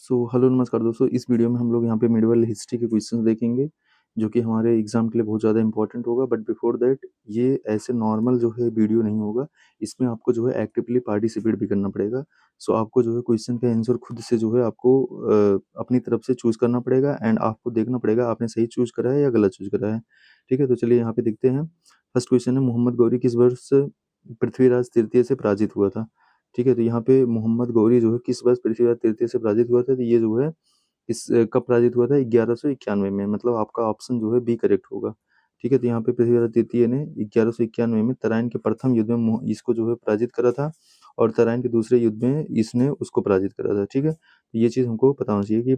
So hello नमस्कार दोस्तों, इस वीडियो में हम लोग यहाँ पे मिडवल हिस्ट्री के क्वेश्चंस देखेंगे जो कि हमारे एग्जाम के लिए बहुत ज़्यादा इंपॉर्टेंट होगा। बट बिफोर दैट ये ऐसे नॉर्मल जो है वीडियो नहीं होगा, इसमें आपको जो है एक्टिवली पार्टिसिपेट भी करना पड़ेगा। सो आपको जो है क्वेश्चन का आंसर खुद से जो है आपको अपनी तरफ से चूज़ करना पड़ेगा एंड आपको देखना पड़ेगा आपने सही चूज़ करा है या गलत चूज़ करा है। ठीक है, तो चलिए यहाँ पे देखते हैं। फर्स्ट क्वेश्चन है, मोहम्मद गौरी किस वर्ष पृथ्वीराज तृतीय से पराजित हुआ था? ठीक है, तो यहाँ पे मोहम्मद गौरी जो है किस वर्ष पृथ्वीराज तृतीय से पराजित हुआ था? तो ये जो है इस कब पराजित हुआ था? 1191 में। मतलब आपका ऑप्शन जो है बी करेक्ट होगा। ठीक है, तो यहाँ पे पृथ्वीराज तृतीय ने 1191 में तराइन के प्रथम युद्ध में इसको जो है पराजित करा था और तराइन के दूसरे युद्ध में इसने उसको पराजित करा था। ठीक है, तो ये चीज़ हमको पता होना चाहिए कि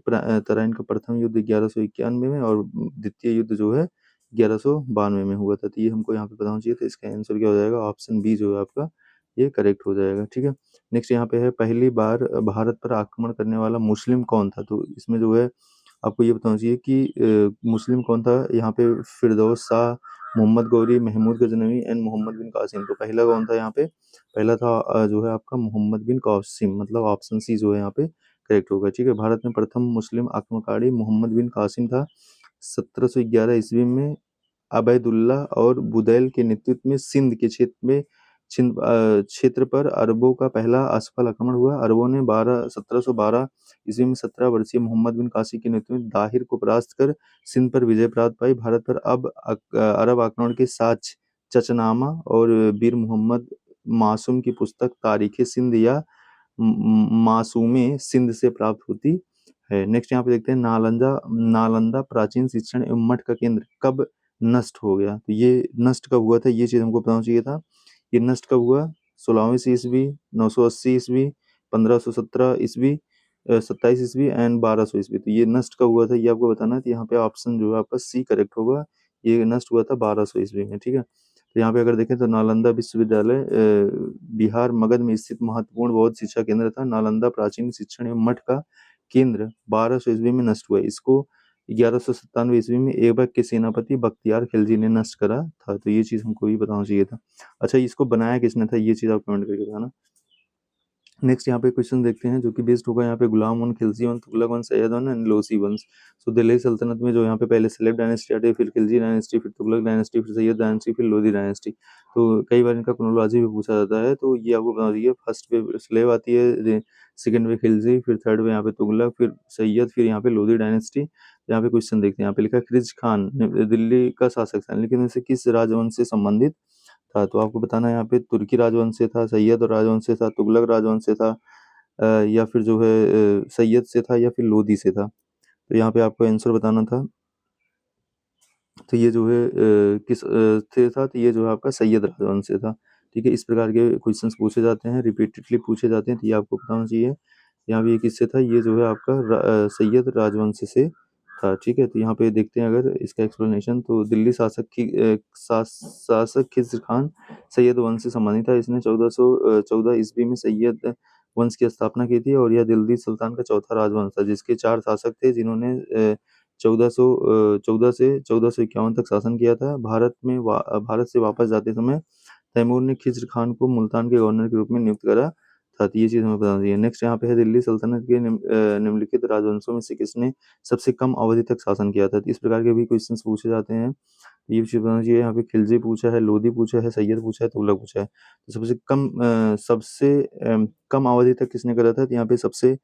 तराइन का प्रथम युद्ध 1191 में और द्वितीय युद्ध जो है 1192 में हुआ था। तो ये हमको यहाँ पे पता होना चाहिए। तो इसका आंसर क्या हो जाएगा? ऑप्शन बी जो है आपका ये करेक्ट हो जाएगा। ठीक है, नेक्स्ट यहाँ पे है, पहली बार भारत पर आक्रमण करने वाला मुस्लिम कौन था? तो इसमें जो है आपको ये बताना चाहिए कि मुस्लिम कौन था। यहाँ पे फिरदौस शाह, मोहम्मद गौरी, महमूद गजनवी एंड मोहम्मद बिन कासिम। तो पहला कौन था यहाँ पे? पहला था जो है आपका मोहम्मद बिन कासिम। मतलब ऑप्शन सी जो है यहाँ पे करेक्ट होगा। ठीक है, भारत में प्रथम मुस्लिम आक्रमणकारी मोहम्मद बिन कासिम था। 1711 ईस्वी में अबैदुल्लाह और बुदैल के नेतृत्व में सिंध के क्षेत्र पर अरबों का पहला असफल आक्रमण हुआ। अरबों ने 1712 ईस्वी में 17 वर्षीय मोहम्मद बिन कासिम के नेतृत्व में दाहिर को परास्त कर सिंध पर विजय प्राप्त पाई। भारत पर अब अरब आक्रमण के साक्ष्य चचनामा और बीर मोहम्मद मासूम की पुस्तक तारीख़ सिंध या मासूमे सिंध से प्राप्त होती है। नेक्स्ट यहाँ पे देखते हैं, नालंदा नालंदा प्राचीन शिक्षण एवं मठ का केंद्र कब नष्ट हो गया? तो ये नष्ट कब हुआ था? ये चीज़ हमको बताना चाहिए था। ये नष्ट कब हुआ? 16वीं ईस्वी, 980 ईस्वी, 1517 ईस्वी, 27 ईस्वी एंड 1200 ईस्वी। तो ये नष्ट कब हुआ था ये आपको बताना है। तो यहाँ पे ऑप्शन जो है आपका सी करेक्ट होगा। ये नष्ट हुआ था 1200 ईस्वी में। ठीक है, तो यहाँ पे अगर देखें तो नालंदा विश्वविद्यालय बिहार मगध में स्थित महत्वपूर्ण बौद्ध शिक्षा केंद्र था। नालंदा प्राचीन शिक्षण एवं मठ का केंद्र 1200 ईस्वी में नष्ट हुआ। इसको 1197 ईस्वी में ऐबक के सेनापति बख्तियार खिलजी ने नष्ट करा था। तो ये चीज़ हमको भी बताना चाहिए था। अच्छा, इसको बनाया किसने था? ये चीज़ आप कमेंट करके बताना। नेक्स्ट यहाँ पे क्वेश्चन देखते हैं जो कि बेस्ड होगा यहाँ पे गुलाम वन, खिलजी वन, तुगलक वन, सैयद वन एंड लोसी वंश। सो दिल्ली सल्तनत में जो यहाँ पे पहले सलेब डायनेस्टी आती है, फिर खिलजी डायनेस्टी, फिर तुगलक डायनेस्टी, फिर सैयद डायनेस्टी, फिर लोधी डायनेस्टी। तो कई बार इनका क्रोनोलॉजी भी पूछा जाता है, तो ये आपको बता दीजिए। फर्स्ट पे सलेब आती है, सेकंड पे खिलजी, फिर थर्ड पे यहाँ पे तुगलक, फिर सैयद, फिर यहाँ पे लोधी डायनेस्टी। यहाँ पे क्वेश्चन देखते हैं, यहाँ पे लिखा खिज खान दिल्ली का शासक था, लेकिन इनसे किस राजवंश से संबंधित था? तो आपको बताना है यहाँ पे तुर्की राजवंश से था, सैयद राजवंश से था, तुगलक राजवंश से था, या फिर जो है सैयद से था या फिर लोधी से था। तो यहाँ पे आपको आंसर बताना था। तो ये जो है किस से था? तो ये जो है आपका सैयद राजवंश से था। ठीक है, इस प्रकार के क्वेश्चंस पूछे जाते हैं, रिपीटेडली पूछे जाते हैं, तो ये आपको पता होना चाहिए। यहाँ पे ये किससे था? ये जो है आपका सैयद राजवंश से था। ठीक है, तो यहाँ पे देखते हैं अगर इसका एक्सप्लेनेशन, तो दिल्ली शासक खिज़्र खान सैयद वंश से संबंधित था। इसने 1414 ईस्वी में सैयद वंश की स्थापना की थी और यह दिल्ली सुल्तान का चौथा राजवंश था, जिसके 4 शासक थे जिन्होंने 1414 से 1451 तक शासन किया था। भारत से वापस जाते समय तैमूर ने खिज़्र खान को मुल्तान के गवर्नर के रूप में नियुक्त करा था। तो ये चीज़ हमें बताना चाहिए। नेक्स्ट यहाँ पे है, दिल्ली सल्तनत के निम्नलिखित राजवंशों में से किसने सबसे कम अवधि तक शासन किया था? तो इस प्रकार के भी क्वेश्चंस पूछे जाते हैं। ये चीज़ बताना चाहिए। यहाँ पे खिलजी पूछा है, लोधी पूछा है, सैयद पूछा है, तुगलक पूछा है। तो सबसे कम अवधि तक किसने करा था? तो यहाँ पे सबसे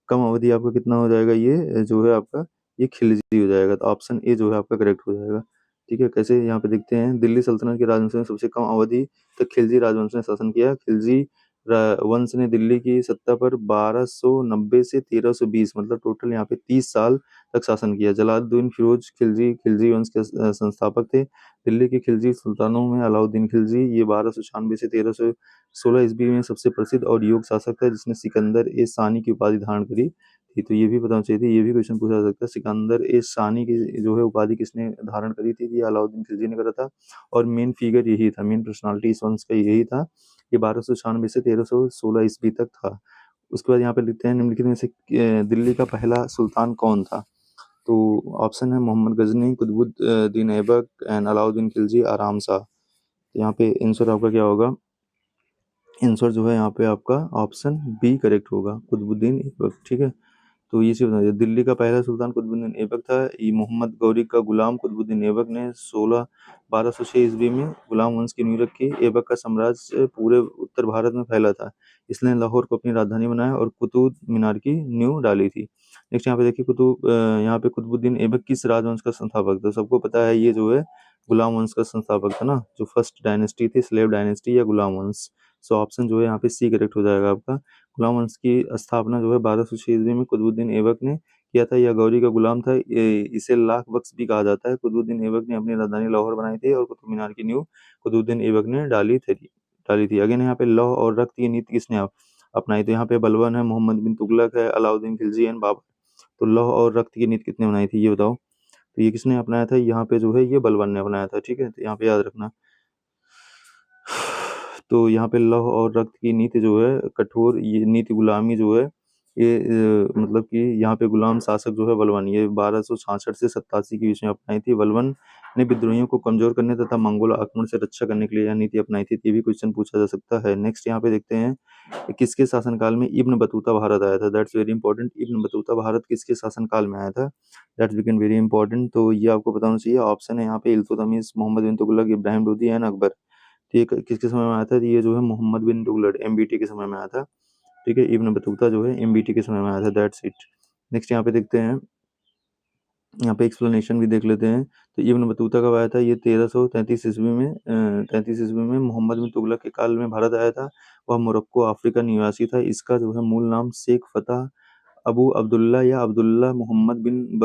कम अवधि आपका कितना हो जाएगा? ये जो है आपका ये खिलजी हो जाएगा। तो ऑप्शन ए जो है आपका करेक्ट हो जाएगा। ठीक है, कैसे यहाँ पे देखते हैं, दिल्ली सल्तनत के राजवंश में सबसे कम अवधि तक खिलजी राजवंश ने शासन किया। खिलजी वंश ने दिल्ली की सत्ता पर 1290 से 1320 मतलब टोटल यहाँ पे 30 साल तक शासन किया। जलालुद्दीन फिरोज खिलजी खिलजी वंश के संस्थापक थे। दिल्ली के खिलजी सुल्तानों में अलाउद्दीन खिलजी ये 1296 से 1316 ईस्वी में सबसे प्रसिद्ध और योग्य शासक था, जिसने सिकंदर ए सानी की उपाधि धारण करी थी। तो ये भी बताना चाहिए थी। ये भी क्वेश्चन पूछा जा सकता है, सिकंदर ए सानी की जो है उपाधि किसने धारण करी थी? ये अलाउद्दीन खिलजी ने करा था और मेन फिगर यही था, मेन पर्सनालिटी इस वंश का यही था। ये 1296 से 1316 ईस्वी तक था। उसके बाद यहाँ पे लिखते हैं, निम्नलिखित में से दिल्ली का पहला सुल्तान कौन था? तो ऑप्शन है मोहम्मद गजनी, कुतुबुद्दीन ऐबक एंड अलाउद्दीन खिलजी, आराम शाह। तो यहाँ पे आंसर आपका क्या होगा? आंसर जो है यहाँ पे आपका ऑप्शन बी करेक्ट होगा, कुतुबुद्दीन ऐबक। ठीक है, तो ये चीज़ बताइए, दिल्ली का पहला सुल्तान कुतुबुद्दीन ऐबक था। ये मोहम्मद गौरी का गुलाम कुतुबुद्दीन ऐबक ने 1206 ईस्वी में गुलाम वंश की नींव रखी। ऐबक का साम्राज्य पूरे उत्तर भारत में फैला था। इसने लाहौर को अपनी राजधानी बनाया और कुतुब मीनार की नींव डाली थी। नेक्स्ट यहाँ पे देखिए, यहाँ पे कुतुबुद्दीन ऐबक किस राजवंश का संस्थापक था? सबको पता है ये जो है गुलाम वंश का संस्थापक था ना, जो फर्स्ट डायनेस्टी थी, स्लेव डायनेस्टी या गुलाम वंश। सो ऑप्शन जो है यहाँ पे सी करेक्ट हो जाएगा आपका। गुलाम वंश की स्थापना जो है 1206 ईस्वी में कुतुबुद्दीन ऐबक ने किया था। यह गौरी का गुलाम था। इसे लाख बख्श भी कहा जाता है। कुतुबुद्दीन ऐबक ने अपनी राजधानी लाहौर बनाई थी और कुतुब मीनार की नींव कुतुबुद्दीन ऐबक ने डाली थी। अगेन यहाँ पे लौह और रक्त की नीति किसने अपनाई? तो यहाँ पे बलबन है, मोहम्मद बिन तुगलक है, अलाउद्दीन खिलजी एंड बाबर। तो लौह और रक्त की नीति किसने बनाई थी ये बताओ? तो ये किसने अपनाया था? यहाँ पे जो है ये बलबन ने अपनाया था। ठीक है, तो यहाँ पे याद रखना। तो यहाँ पे लौह और रक्त की नीति जो है कठोर, ये नीति गुलामी जो है ये मतलब कि यहाँ पे गुलाम शासक जो है बलबन, ये 1266 से 87 के बीच में अपनाई थी। बलबन ने विद्रोहियों को कमजोर करने तथा मंगोल आक्रमण से रक्षा करने के लिए यह नीति अपनाई थी। ये भी क्वेश्चन पूछा जा सकता है। नेक्स्ट यहाँ पे देखते हैं कि किसके शासनकाल में इब्न बतूता भारत आया था? That's very important. Ibn Battuta Bharat किसके शासनकाल में आया था? That's become very important. तो ये आपको बताना चाहिए। ऑप्शन है यहाँ पे इल्तुतमिश, मोहम्मद बिन तुगलक, इब्राहिम लोदी एंड अकबर। ठीक है, किसके समय में आया था? ये जो है मोहम्मद बिन तुगलक, एमबीटी के समय में आया था। ठीक है, इब्न बतूता जो है एमबीटी के समय में आया था। That's it. नेक्स्ट यहाँ पे देखते हैं, यहाँ पे एक्सप्लेनेशन भी देख लेते हैं। तो इब्न बतूता कब आया था? ये 1333 ईस्वी में 33 ईस्वी में मोहम्मद बिन तुगलक के काल में भारत आया था। वह मोरक्को अफ्रीका निवासी था। इसका जो है मूल नाम शेख फतह अबू अब्दुल्ला या अब्दुल्ला मोहम्मद बिन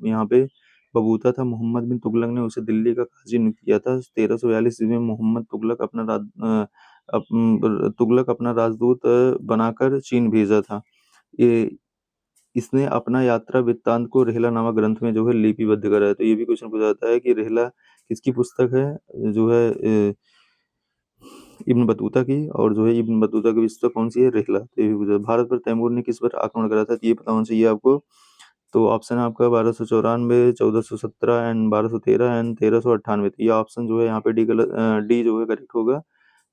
यहाँ पे बबूता था। मोहम्मद बिन तुगलक ने उसे दिल्ली का काजी नियुक्त किया था। 1342 ईस्वी में मोहम्मद तुगलक अपना राजदूत बनाकर चीन भेजा था। ये इसने अपना यात्रा वृत्तांत को रेहला नामक ग्रंथ में जो है लिपिबद्ध करा है। तो ये भी क्वेश्चन पूछा जाता है कि रेहला किसकी पुस्तक है? जो है इब्न बतूता की। और जो है इब्न बतूता की पुस्तक कौन सी है? रेहला। तो ये भी पूछा। भारत पर तैमूर ने किस पर आक्रमण करा था? तो ये पता होना चाहिए आपको। तो ऑप्शन है आपका 1294, 1417 एंड 1213 एंड 1398। तो ये ऑप्शन जो है यहाँ पे डी जो है करेक्ट होगा।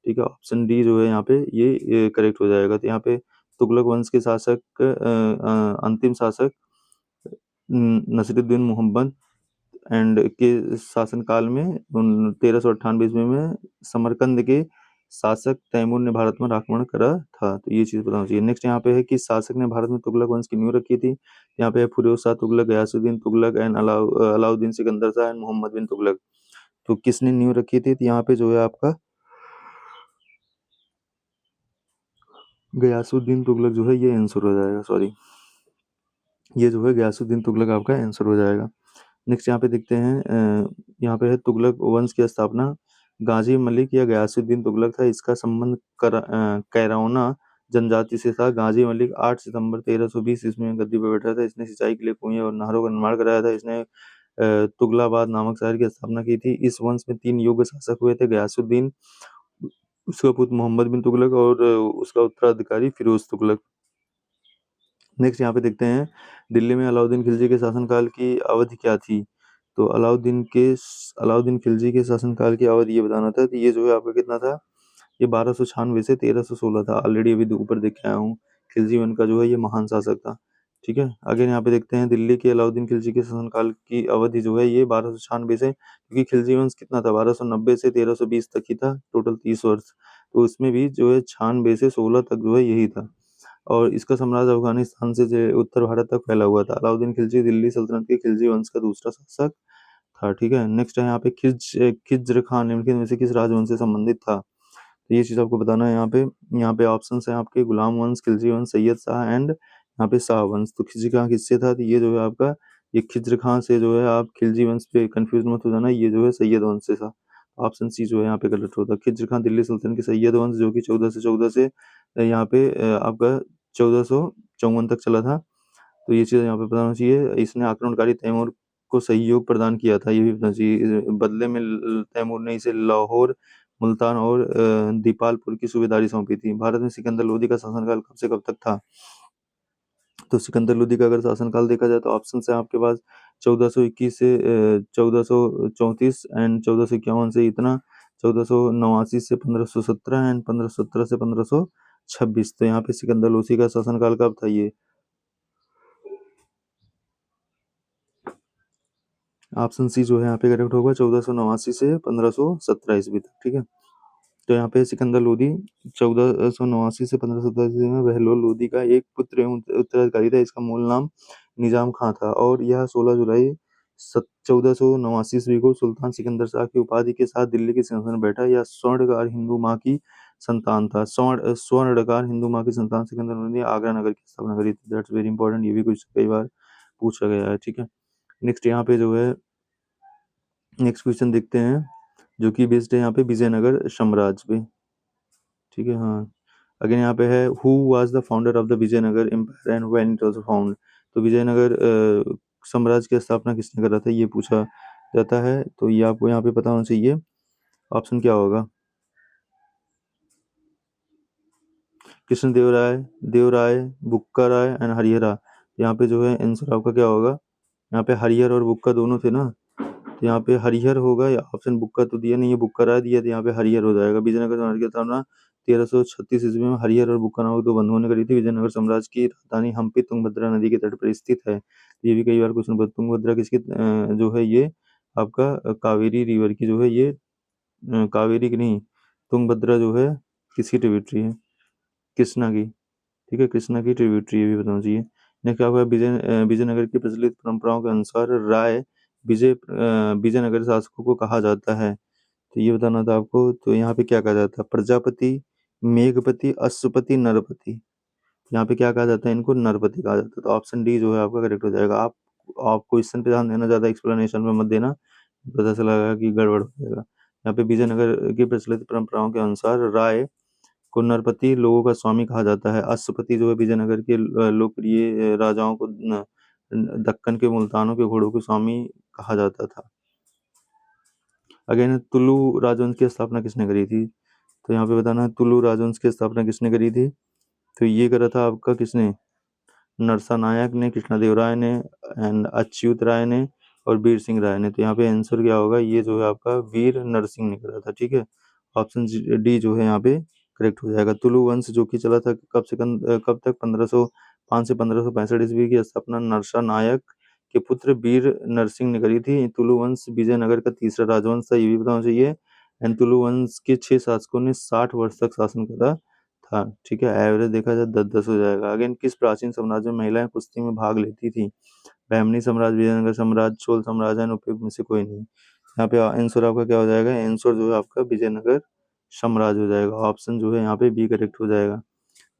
ठीक है, ऑप्शन डी जो है यहाँ पे ये करेक्ट हो जाएगा। तो यहाँ पे तुगलक वंश के शासक अंतिम शासक नसीरुद्दीन मोहम्मद एंड के शासनकाल में 1398 ईस्वी में समरकंद के शासक तैमूर ने भारत में आक्रमण करा था। तो ये चीज बताना चाहिए। नेक्स्ट यहाँ पे है कि शासक ने भारत में तुगलक वंश की नींव रखी थी। यहाँ पे है फिरोज शाह तुगलक, गयासुद्दीन तुगलक एंड अलाउद्दीन सिकंदर शाह एंड मोहम्मद बिन तुगलक। तो किसने नींव रखी थी? तो यहाँ पे जो है आपका गयासुद्दीन तुगलक जो है ये आंसर हो जाएगा। सॉरी, ये जो है गयासुद्दीन तुगलक आपका आंसर हो जाएगा। नेक्स्ट यहाँ पे देखते हैं, यहाँ पे है तुगलक वंश की स्थापना गाजी मलिक या गयासुद्दीन तुगलक था। इसका संबंध कैरौना जनजाति से था। गाजी मलिक 8 सितंबर 1320 ईस्वी में गद्दी पर बैठा था। इसने सिंचाई के लिए कुएं और नहरों का निर्माण कराया था। इसने तुगलाबाद नामक शहर की स्थापना की थी। इस वंश में 3 योग्य शासक हुए थे, गयासुद्दीन, उसका पुत्र मोहम्मद बिन तुगलक और उसका उत्तराधिकारी फिरोज तुगलक। नेक्स्ट यहाँ पे देखते हैं, दिल्ली में अलाउद्दीन खिलजी के शासनकाल की अवधि क्या थी? तो अलाउद्दीन खिलजी के शासनकाल की अवधि ये बताना था। तो ये जो है आपका कितना था? ये 1296 से 1316 था। ऑलरेडी अभी ऊपर देख के आया हूँ। खिलजी वंश का जो है ये महान शासक था। ठीक है, आगे यहाँ पे देखते हैं, दिल्ली के अलाउद्दीन खिलजी के शासनकाल की अवधि जो है ये 1296 से, क्योंकि खिलजी वंश कितना था? 1290 से 1320 तक ही था, टोटल 30 वर्ष। तो उसमें भी जो है 96 से 16 तक जो है यही था। और इसका साम्राज्य अफगानिस्तान से जो उत्तर भारत तक फैला हुआ था। अलाउद्दीन खिलजी दिल्ली सल्तनत के खिलजी वंश का दूसरा शासक था। ठीक है, नेक्स्ट है यहाँ पे खिज्र खान निम्नलिखित में से किस राजवंश से संबंधित था? तो ये चीज आपको बताना है। यहाँ पे ऑप्शन है आपके गुलाम वंश, खिलजी वंश, सैयद शाह एंड यहाँ पे शाह वंश। तो खिज्र खां किससे था? तो ये जो है आपका, ये खिज्र खां से जो है, आप खिलजी वंश पे कंफ्यूज मत हो जाना, ये जो है सैयद वंश से था। ऑप्शन सी जो है यहाँ पे गलत होता है। खिज्र खां दिल्ली सल्तनत के सैयद वंश, जो कि 14 से यहाँ पे आपका 1454 तक चला था। तो ये चीज़ यहाँ पे बताना चाहिए। इसने आक्रमणकारी तैमूर को सहयोग प्रदान किया था, ये भी बताना चाहिए। बदले में तैमूर ने इसे लाहौर, मुल्तान और दीपालपुर की सूबेदारी सौंपी थी। भारत में सिकंदर लोदी का शासनकाल कब से कब तक था? तो सिकंदर लोदी का अगर शासनकाल देखा जाए तो ऑप्शन है आपके पास 1421 से 1434 एंड 1451 से इतना, 1489 से 1517 एंड 1517 से 1526। तो यहाँ पे सिकंदर लोदी का शासनकाल कब था? ये ऑप्शन सी जो है यहाँ पे करेक्ट होगा 1489 से 1517 ईस्वी तक। ठीक है, तो यहाँ पे सिकंदर लोदी 1489 से 1517 ईस्वी में बहलोल लोदी का एक पुत्र एवं उत्तराधिकारी था। इसका मूल नाम निजाम खां था और यह 16 जुलाई 1489 ईस्वी को सुल्तान सिकंदर शाह की उपाधि के साथ दिल्ली के सिंहासन पर बैठा। यह स्वर्णकार हिंदू माँ की संतान था। स्वर्णकार हिंदू माँ की संतान सिकंदर लोदी ने आगरा नगर की स्थापना करी थी। दैट्स वेरी इंपॉर्टेंट, ये भी कुछ कई बार पूछा गया है। ठीक है, नेक्स्ट यहाँ पे जो है नेक्स्ट क्वेश्चन देखते हैं जो कि बेस्ड है यहाँ पे विजयनगर साम्राज्य पे। ठीक है, हाँ, अगेन यहाँ पे है who was the founder of the Vijayanagar empire and when it was found. तो विजयनगर साम्राज्य की स्थापना किसने करा था, ये पूछा जाता है। तो ये आपको यहाँ पे पता होना चाहिए। ऑप्शन क्या होगा, कृष्णदेवराय, देवराय, बुक्का राय एंड हरिहरा। यहाँ पे जो है आंसर आपका क्या होगा, यहाँ पे हरिहर और बुक्का दोनों थे ना, तो यहाँ पे हरिहर होगा। या ऑप्शन बुक्का तो दिया नहीं है, बुक्का राय दिया, तो यहाँ पे हरिहर हो जाएगा। विजयनगर साम्राज्य की स्थापना 1336 ईस्वी में हरिहर और बुक्का नामक दो बंधुओं ने करी थी। विजयनगर साम्राज्य की राजधानी हम्पी तुंगभद्रा नदी के तट पर स्थित है। ये भी कई बार क्वेश्चन पूछा, तुंगभद्रा किसकी जो है ये आपका कावेरी रिवर की जो है ये कावेरी की नहीं, तुंगभद्रा जो है किसकी ट्रिब्यूटरी है, कृष्णा की। ठीक है, कृष्णा की ट्रिब्यूटरी, ये भी बताना चाहिए। नेक्स्ट क्या होगा, विजयनगर की प्रचलित परंपराओं के अनुसार राय विजयनगर शासकों को कहा जाता है। तो ये बताना था आपको। तो यहाँ पे क्या कहा जाता है, प्रजापति, मेघपति, अश्वपति, नरपति। यहाँ पे क्या कहा जाता है, इनको नरपति कहा जाता है। तो ऑप्शन डी जो है आपका करेक्ट हो जाएगा। आप क्वेश्चन पे ध्यान देना, ज्यादा एक्सप्लेनेशन में मत देना, पता चला कि गड़बड़ हो जाएगा। यहाँ पे विजयनगर की प्रचलित परंपराओं के अनुसार राय को नरपति लोगों का स्वामी कहा जाता है। अश्वपति जो है विजयनगर के लोकप्रिय राजाओं को दक्कन के मुल्तानों के घोड़ों के स्वामी कहा जाता था। अगेन तुलु राजवंश की स्थापना किसने करी थी, तो यहाँ पे बताना है तुलु राजवंश की स्थापना किसने करी थी। तो ये करा था आपका किसने, नरसा नायक ने, कृष्णदेवराय ने एंड अच्युत राय ने और वीर सिंह राय ने। तो यहाँ पे आंसर क्या होगा, ये जो है आपका वीर नरसिंह ने करा था। ठीक है, ऑप्शन डी जो है यहाँ पे करेक्ट हो जाएगा। तुलु वंश जो कि चला था कब तक, 1505 से 1565 ईस्वी की स्थापना नरसा नायक के पुत्र वीर नरसिंह ने करी थी। तुलु वंश विजयनगर का तीसरा राजवंश था, ये भी बताना चाहिए। एंड तुलु वंश के 6 शासकों ने 60 वर्ष तक शासन करा था। ठीक है, एवरेज देखा जाए 10-10 हो जाएगा। अगेन किस प्राचीन साम्राज्य में महिलाएं कुश्ती में भाग लेती थी, बहमनी साम्राज्य, विजयनगर साम्राज्य, चोल साम्राज्य, उपयुक्त में से कोई नहीं। यहाँ पे आंसर आपका क्या हो जाएगा, आंसर जो है आपका विजयनगर साम्राज्य हो जाएगा। ऑप्शन जो है यहाँ पे बी करेक्ट हो जाएगा।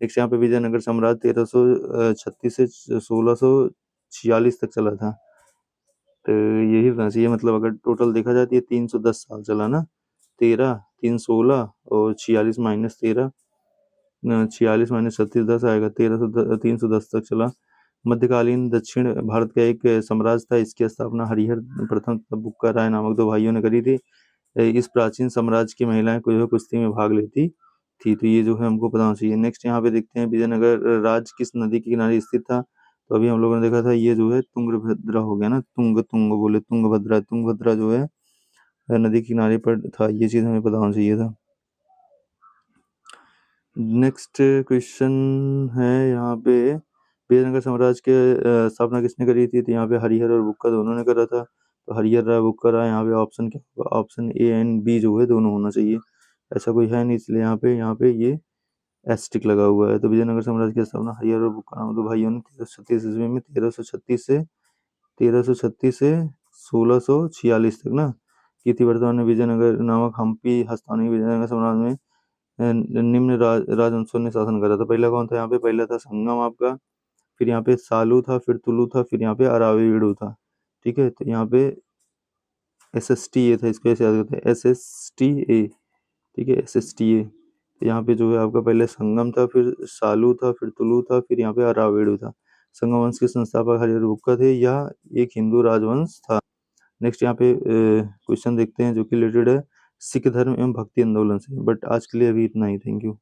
नेक्स्ट यहाँ पे विजयनगर साम्राज्य 1336 से 1646 तक चला था। तो यही होना चाहिए, मतलब अगर टोटल देखा जाए तो ये 310 साल चला ना, 13 316 और 46 माइनस 13, 46 माइनस 36 10 आएगा, 310 तक चला। मध्यकालीन दक्षिण भारत का एक साम्राज्य था। इसकी स्थापना हरिहर प्रथम तथा बुक्का राय नामक दो भाइयों ने करी थी। इस प्राचीन साम्राज्य की महिलाएं जो है कुश्ती में भाग लेती थी। तो ये जो है हमको पता होना चाहिए। नेक्स्ट यहाँ पे देखते हैं विजयनगर राज्य किस नदी के किनारे स्थित था। तो अभी हम लोगों ने देखा था ये जो है तुंगभद्रा हो गया ना, तुंग बोले तुंगभद्रा, तुंगभद्रा जो है नदी के किनारे पर था। ये चीज हमें पता होना चाहिए था। नेक्स्ट क्वेश्चन है यहाँ पे विजयनगर साम्राज्य के स्थापना किसने करी थी। तो यहाँ पे हरिहर और बुक्का दोनों ने करा था। तो हरिहर राय, बुक्का राय। यहाँ पे ऑप्शन क्या होगा, ऑप्शन ए एंड बी जो है दोनों होना चाहिए, ऐसा कोई है नहीं, इसलिए यहाँ पे ये एस्टिक लगा हुआ है। तो विजयनगर साम्राज्य की स्थापना हरिहर और बुक्का नामक दो भाइयों ने 1336 ईस्वी में 1336 से 1646 तक ना की थी। वर्तमान में विजयनगर नामक हम्पी हस्तानी विजयनगर साम्राज्य में निम्न राजवंशों ने शासन करा था। पहला कौन था, यहाँ पे पहला था संगम आपका, फिर यहाँ पे सालू था, फिर तुलु था, फिर यहाँ पे अराविडू था। ठीक है, तो यहाँ पे SSTA था, इसको ऐसे याद करते हैं SSTA। ठीक है, SSTA। तो यहाँ पे जो है आपका पहले संगम था, फिर सालू था, फिर तुलु था, फिर यहाँ पे अराविडू था। संगम वंश के संस्थापक हरिहर बुक्का थे। यह एक हिंदू राजवंश था। नेक्स्ट यहाँ पे क्वेश्चन देखते हैं जो कि रिलेटेड है सिख धर्म एवं भक्ति आंदोलन से। बट आज के लिए अभी इतना ही, थैंक यू।